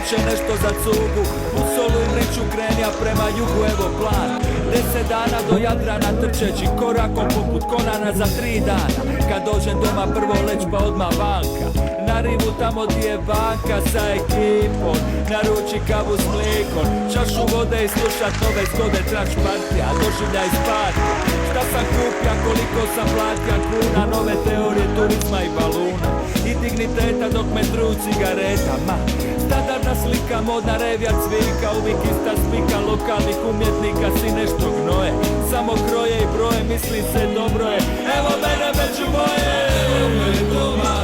će nešto za cugu. U solu i mriću krenja prema jugu, evo plan. 10 dana do Jadrana trčeći korakom poput Konana za 3 dana. Kad dođem doma prvo leć pa odmah vanka. Na rivu tamo gdje je banka sa ekipom. Naruči kavu s mlijekom, čašu vode i slušat nove zgode. Trač partija, doživljaj iz partija. Šta sam kupja, koliko sam platja, kuna, nove teorije turizma i baluna. I digniteta dok me tru cigaretama. Standardna slika, modna revija cvika, uvijek ista spika lokalnih umjetnika, si nešto gnoje. Samo kroje i broje, mislim se dobro je. Evo mene među moje. Evo me doma,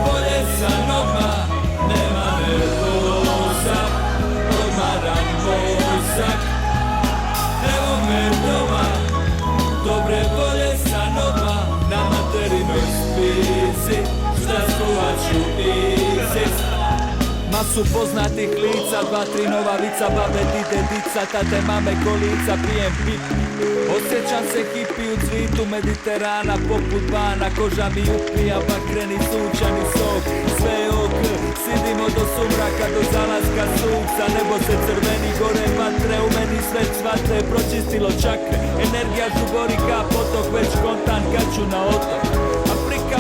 bolje sam odmah, nema nervoza, odmaram mozak. Evo me doma, dobre volje sam odmah, na materinoj spizi, šta skovat ću izis. Masu poznatih lica, 2-3 nova vica, babe, dide, dica, tate, mame, kolica, pijem pipi. Osjećam se hipi u cvitu Mediterana, poput bana, koža mi upija, bakreni sunčani sok. Sve je ok, sidimo do sumraka, do zalaska sunca, nebo se crveni, gore vatre, u meni sve cvate, pročistilo čakre. Energija žubori ka potok, već kontan, kad ću na otok.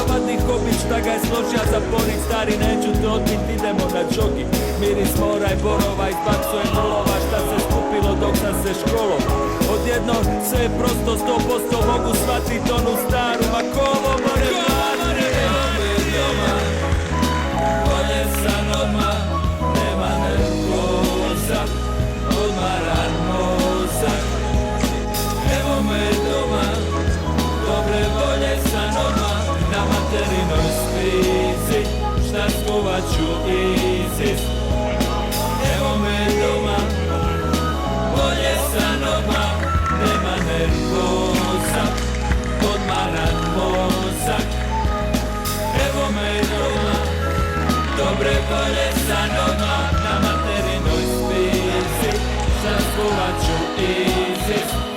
Vadnih hobić, šta ga je složija za porik, stari neću te odbit, idemo na jogging. Miris mora i borova, izbacuje golova, šta se skupilo dok sam se školovao. Odjednom sve je prosto, 100% mogu shvatit onu staru, ma ko ovo more mladi. Evo me doma, bolje sam odmah, nema nervoza, odmaran mozak. Evo me doma, dobre volje sam odmah, na materinoj spizi, šta skovat ću izis. Evo me doma, bolje sam odmah, nema nervoza, odmaran mozak. Evo me doma, dobre volje sam odmah, na materinoj spizi, šta skovat ću izis.